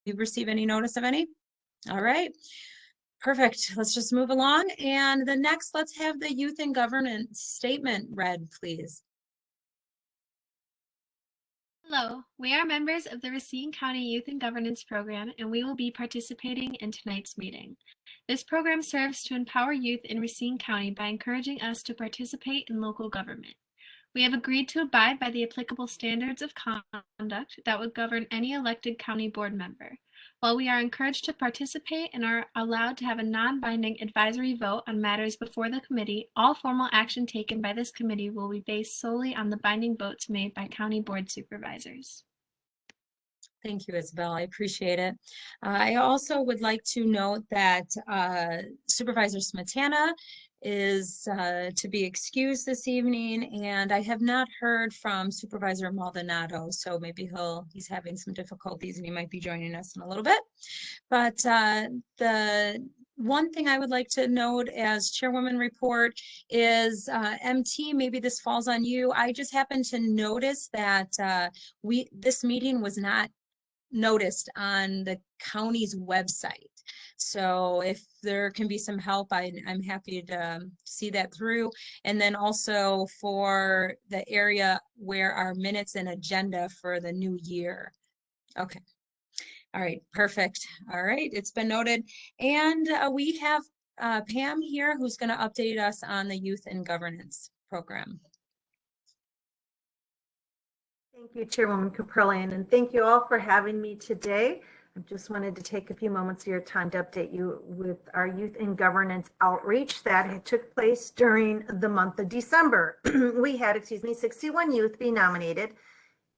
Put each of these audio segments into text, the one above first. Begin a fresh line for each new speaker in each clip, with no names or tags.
you receive any notice of any? All right, perfect. Let's just move along. And the next, let's have the youth and governance statement read, please.
Hello, we are members of the Racine County Youth and Governance Program, and we will be participating in tonight's meeting. This program serves to empower youth in Racine County by encouraging us to participate in local government. We have agreed to abide by the applicable standards of conduct that would govern any elected county board member. While we are encouraged to participate and are allowed to have a non-binding advisory vote on matters before the committee, all formal action taken by this committee will be based solely on the binding votes made by county board supervisors.
Thank you, Isabel. I appreciate it. I also would like to note that Supervisor Smetana is to be excused this evening, and I have not heard from Supervisor Maldonado, so maybe he's having some difficulties and he might be joining us in a little bit. But the one thing I would like to note as Chairwoman report is MT, maybe this falls on you. I just happened to notice that this meeting was not noticed on the county's website. So if there can be some help, I'm happy to see that through. And then also for the area where our minutes and agenda for the new year. Okay. All right, perfect. All right, it's been noted. And we have Pam here who's going to update us on the Youth and Governance program.
Thank you, Chairwoman Caprillion, and thank you all for having me today. I just wanted to take a few moments of your time to update you with our youth and governance outreach that took place during the month of December. We had, 61 youth be nominated,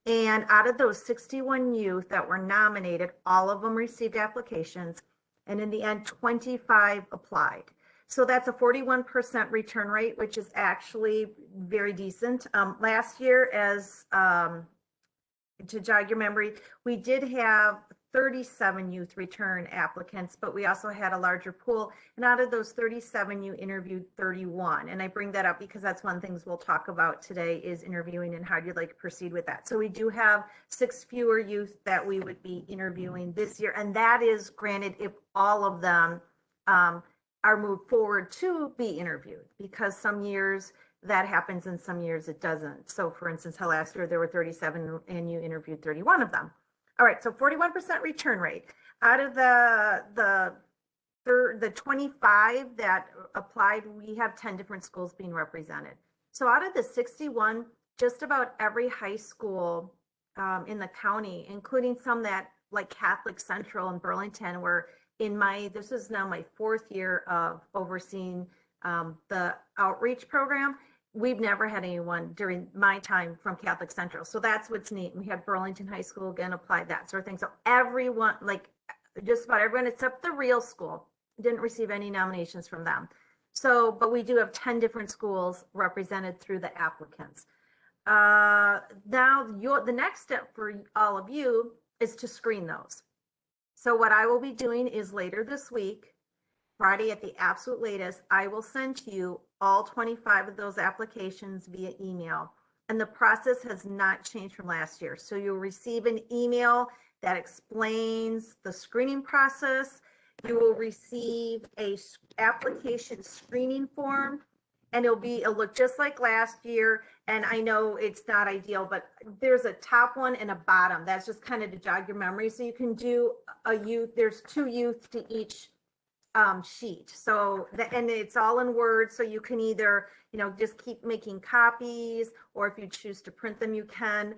and out of those 61 youth that were nominated, all of them received applications, and in the end, 25 applied. So that's a 41% return rate, which is actually very decent. Last year, as to jog your memory, we did have 37 youth return applicants, but we also had a larger pool. And out of those 37, you interviewed 31. And I bring that up because that's one of the things we'll talk about today is interviewing and how you'd like to proceed with that. So we do have 6 fewer youth that we would be interviewing this year. And that is granted if all of them are moved forward to be interviewed, because some years that happens and some years it doesn't. So for instance, how last year there were 37 and you interviewed 31 of them. All right, so 41% return rate. Out of the 25 that applied, we have 10 different schools being represented. So out of the 61, just about every high school in the county, including some that like Catholic Central in Burlington, where this is now my 4th year of overseeing the outreach program. We've never had anyone during my time from Catholic Central. So that's what's neat. We had Burlington High School again applied, that sort of thing. So everyone, like just about everyone except the real school, didn't receive any nominations from them. So, but we do have 10 different schools represented through the applicants. Now the next step for all of you is to screen those. So what I will be doing is later this week, Friday at the absolute latest, I will send to you all 25 of those applications via email. And the process has not changed from last year. So you'll receive an email that explains the screening process. You will receive a application screening form, and it'll look just like last year. And I know it's not ideal, but there's a top one and a bottom. That's just kind of to jog your memory. So you can do there's 2 youth to each sheet. So and it's all in Word, so you can either just keep making copies, or if you choose to print them, you can.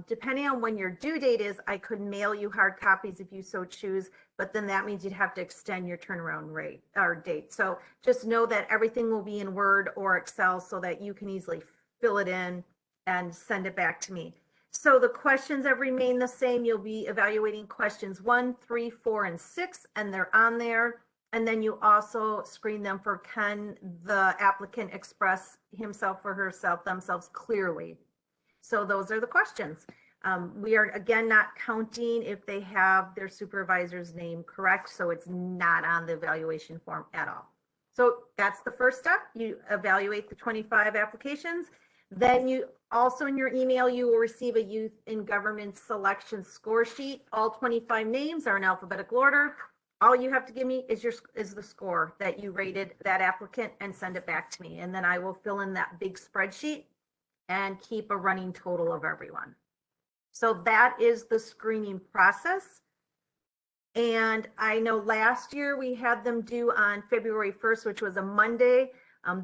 Depending on when your due date is, I could mail you hard copies if you so choose, but then that means you'd have to extend your turnaround rate or date. So just know that everything will be in Word or Excel so that you can easily fill it in and send it back to me. So the questions have remained the same. You'll be evaluating questions 1, 3, 4, and 6, and they're on there. And then you also screen them for, can the applicant express himself or herself, themselves clearly? So those are the questions. We are, again, not counting if they have their supervisor's name correct. So it's not on the evaluation form at all. So that's the first step. You evaluate the 25 applications. Then you also in your email, you will receive a youth in governance selection score sheet. All 25 names are in alphabetical order. All you have to give me is the score that you rated that applicant and send it back to me. And then I will fill in that big spreadsheet and keep a running total of everyone. So that is the screening process. And I know last year we had them due on February 1st, which was a Monday.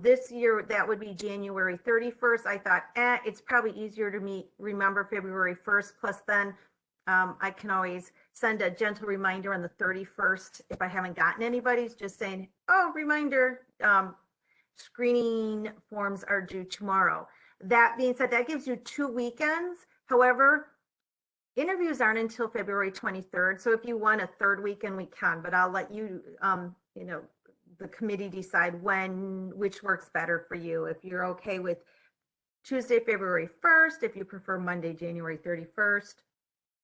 This year that would be January 31st. I thought, it's probably easier to remember February 1st. Plus then I can always send a gentle reminder on the 31st if I haven't gotten anybody's, just saying, oh, reminder, screening forms are due tomorrow. That being said, that gives you 2 weekends. However, interviews aren't until February 23rd. So if you want a third weekend, we can, but I'll let you, the committee decide which works better for you. If you're okay with Tuesday, February 1st, if you prefer Monday, January 31st,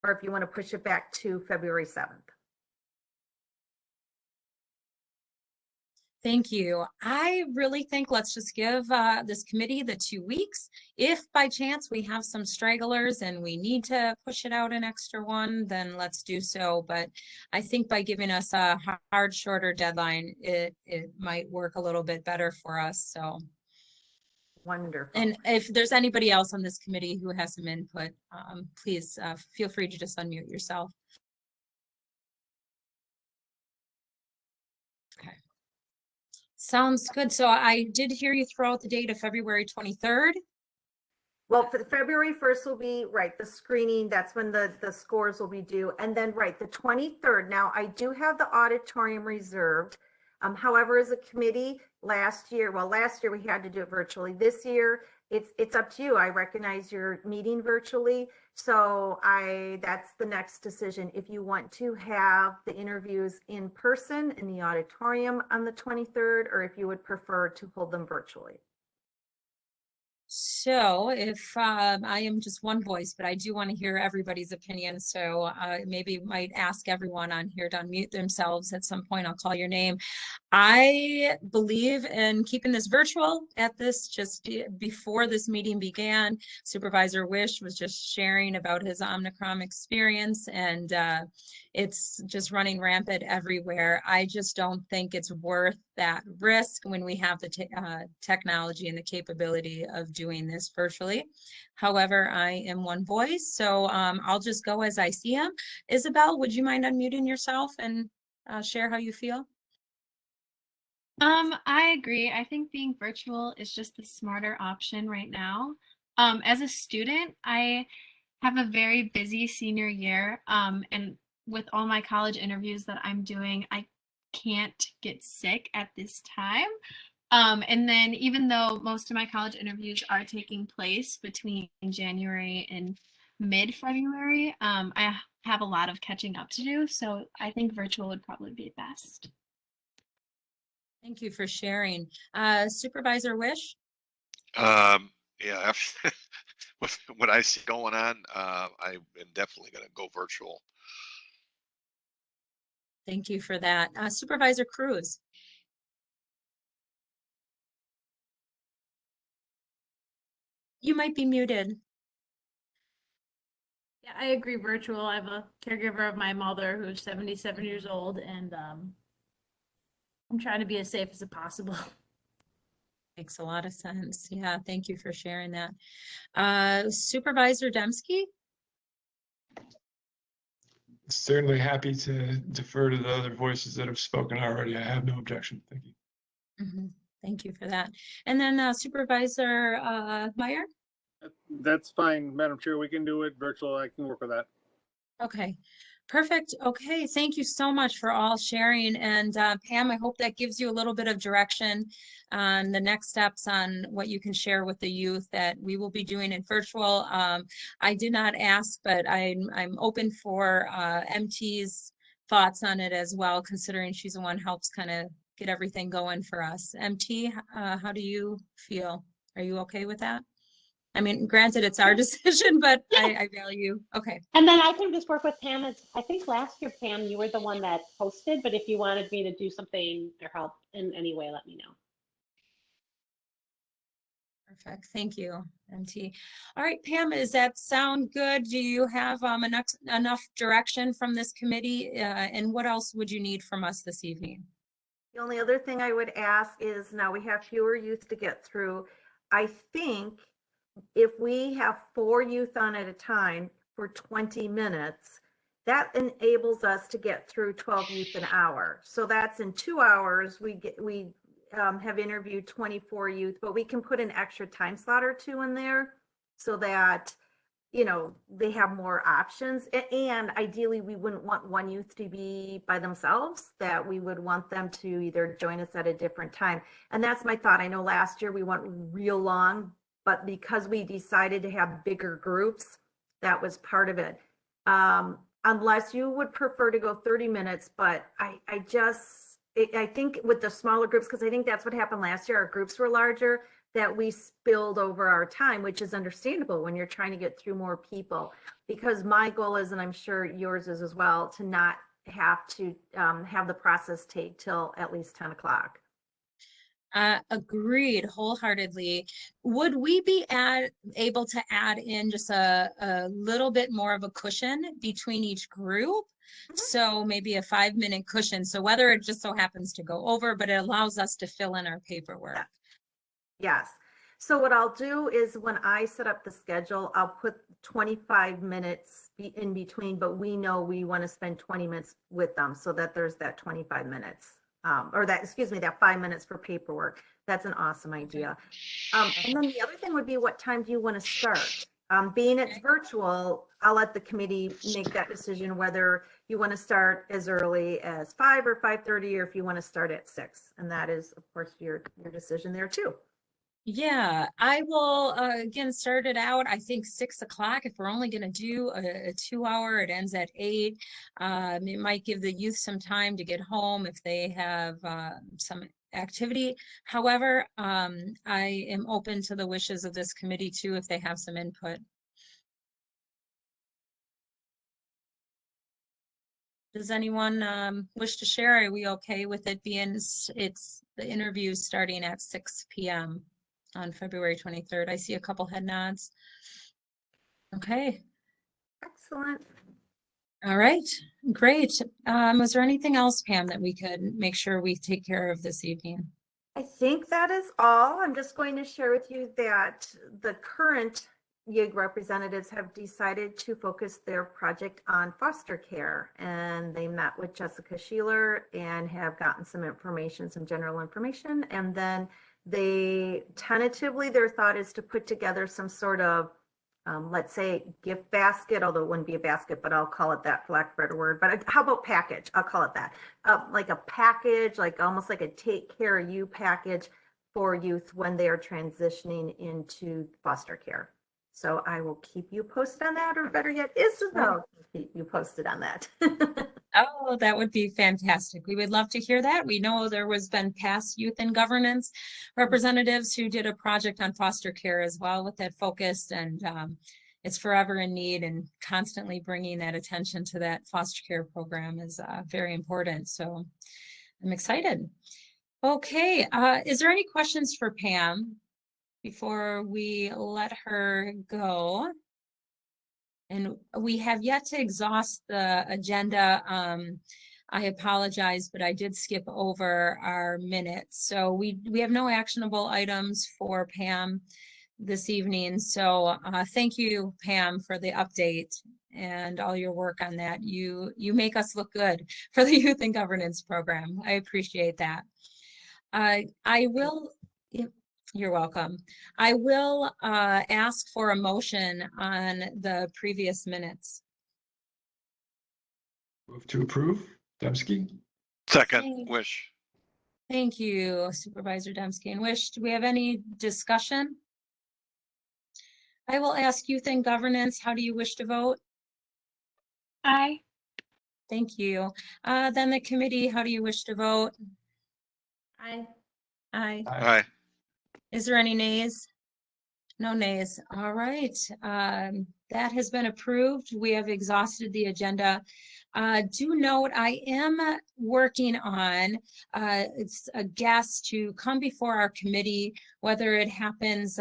or if you want to push it back to February 7th.
Thank you. I really think let's just give this committee the 2 weeks. If by chance we have some stragglers and we need to push it out an extra one, then let's do so. But I think by giving us a hard, shorter deadline, it might work a little bit better for us. So
wonderful.
And if there's anybody else on this committee who has some input, please feel free to just unmute yourself. Okay. Sounds good. So I did hear you throw out the date of February 23rd.
Well, for the February 1st will be, right, the screening, that's when the scores will be due. And then, right, the 23rd. Now, I do have the auditorium reserved. However, as a committee, last year we had to do it virtually. This year, it's up to you. I recognize you're meeting virtually. So that's the next decision. If you want to have the interviews in person in the auditorium on the 23rd, or if you would prefer to hold them virtually.
So if I am just one voice, but I do want to hear everybody's opinion. So maybe might ask everyone on here to unmute themselves at some point. I'll call your name. I believe in keeping this virtual at this just before this meeting began. Supervisor Wish was just sharing about his Omnicrom experience, and it's just running rampant everywhere. I just don't think it's worth that risk when we have the technology and the capability of doing this virtually. However, I am one voice, so I'll just go as I see him. Isabel, would you mind unmuting yourself and share how you feel?
I agree. I think being virtual is just the smarter option right now. As a student, I have a very busy senior year, and with all my college interviews that I'm doing, I can't get sick at this time. And then even though most of my college interviews are taking place between January and mid-February, I have a lot of catching up to do, so I think virtual would probably be best.
Thank you for sharing. Supervisor Wish?
Yeah, with what I see going on, I am definitely going to go virtual.
Thank you for that. Supervisor Cruz? You might be muted.
Yeah, I agree virtual. I'm a caregiver of my mother who's 77 years old, and I'm trying to be as safe as possible.
Makes a lot of sense. Yeah, thank you for sharing that. Supervisor Dembski?
Certainly happy to defer to the other voices that have spoken already. I have no objection. Thank you.
Mm-hmm. Thank you for that. And then Supervisor Meyer?
That's fine, Madam Chair. We can do it virtual. I can work with that.
Okay, perfect. Okay, thank you so much for all sharing. And Pam, I hope that gives you a little bit of direction on the next steps on what you can share with the youth that we will be doing in virtual. I did not ask, but I'm open for MT's thoughts on it as well, considering she's the one who helps kind of get everything going for us. MT, how do you feel? Are you okay with that? I mean, granted, it's our decision, but
Yeah.
I value, okay.
And then I can just work with Pam. I think last year, Pam, you were the one that posted, but if you wanted me to do something or help in any way, let me know.
Perfect. Thank you, MT. All right, Pam, does that sound good? Do you have enough direction from this committee? And what else would you need from us this evening?
The only other thing I would ask is now we have fewer youth to get through. I think if we have 4 youth on at a time for 20 minutes, that enables us to get through 12 youth an hour. So that's in 2 hours, we have interviewed 24 youth, but we can put an extra time slot or 2 in there so that, you know, they have more options. And ideally, we wouldn't want one youth to be by themselves, that we would want them to either join us at a different time. And that's my thought. I know last year we went real long, but because we decided to have bigger groups, that was part of it. Unless you would prefer to go 30 minutes, but I think with the smaller groups, because I think that's what happened last year, our groups were larger, that we spilled over our time, which is understandable when you're trying to get through more people. Because my goal is, and I'm sure yours is as well, to not have to have the process take till at least 10 o'clock.
Agreed wholeheartedly. Would we be able to add in just a little bit more of a cushion between each group? So maybe a 5-minute cushion. So whether it just so happens to go over, but it allows us to fill in our paperwork.
Yes. So what I'll do is when I set up the schedule, I'll put 25 minutes in between, but we know we want to spend 20 minutes with them so that there's that 25 minutes. That 5 minutes for paperwork. That's an awesome idea. And then the other thing would be, what time do you want to start? Being it's virtual, I'll let the committee make that decision whether you want to start as early as 5 or 5:30, or if you want to start at 6. And that is, of course, your decision there too.
Yeah, I will again start it out. I think 6 o'clock. If we're only going to do a 2-hour, it ends at 8. It might give the youth some time to get home if they have some activity. However, I am open to the wishes of this committee too if they have some input. Does anyone wish to share? Are we okay with it being it's the interview starting at 6 p.m. on February 23rd? I see a couple head nods. Okay.
Excellent.
All right, great. Was there anything else, Pam, that we could make sure we take care of this evening?
I think that is all. I'm just going to share with you that the current YIG representatives have decided to focus their project on foster care, and they met with Jessica Sheeler and have gotten some information, some general information, and then they tentatively, their thought is to put together some sort of let's say gift basket, although it wouldn't be a basket, but I'll call it that for lack of a better word. But how about package? I'll call it that. Like a package, like almost like a take care of you package for youth when they are transitioning into foster care. So I will keep you posted on that, or better yet, Isabel will keep you posted on that.
Oh, that would be fantastic. We would love to hear that. We know there was been past youth and governance representatives who did a project on foster care as well with that focus, and it's forever in need, and constantly bringing that attention to that foster care program is very important. So I'm excited. Okay, is there any questions for Pam before we let her go? And we have yet to exhaust the agenda. I apologize, but I did skip over our minutes. So we have no actionable items for Pam this evening. So thank you, Pam, for the update and all your work on that. You make us look good for the Youth and Governance Program. I appreciate that. I will. You're welcome. I will ask for a motion on the previous minutes.
Move to approve. Dembski?
Second, Wish.
Thank you, Supervisor Dembski and Wish. Do we have any discussion? I will ask Youth and Governance, how do you wish to vote?
Aye.
Thank you. Then the committee, how do you wish to vote?
Aye.
Aye.
Aye.
Is there any nays? No nays. All right. That has been approved. We have exhausted the agenda Do note, I am working on, it's a guest to come before our committee, whether it happens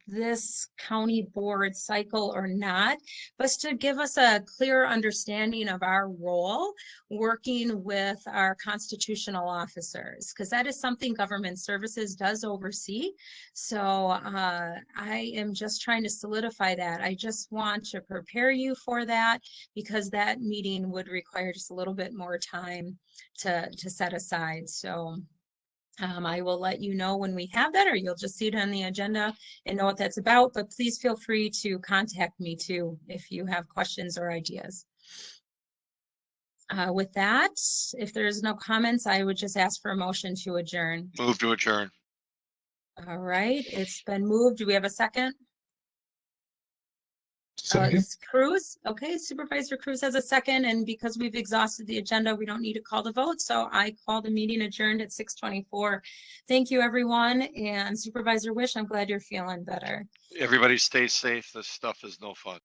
this county board cycle or not, but to give us a clear understanding of our role working with our constitutional officers, because that is something government services does oversee. So I am just trying to solidify that. I just want to prepare you for that, because that meeting would require just a little bit more time to set aside. So I will let you know when we have that, or you'll just see it on the agenda and know what that's about. But please feel free to contact me too if you have questions or ideas. With that, if there's no comments, I would just ask for a motion to adjourn.
Move to adjourn.
All right, it's been moved. Do we have a second?
Second.
It's Cruz. Okay, Supervisor Cruz has a second, and because we've exhausted the agenda, we don't need to call the vote. So I call the meeting adjourned at 6:24. Thank you, everyone. And Supervisor Wish, I'm glad you're feeling better.
Everybody stay safe. This stuff is no fun.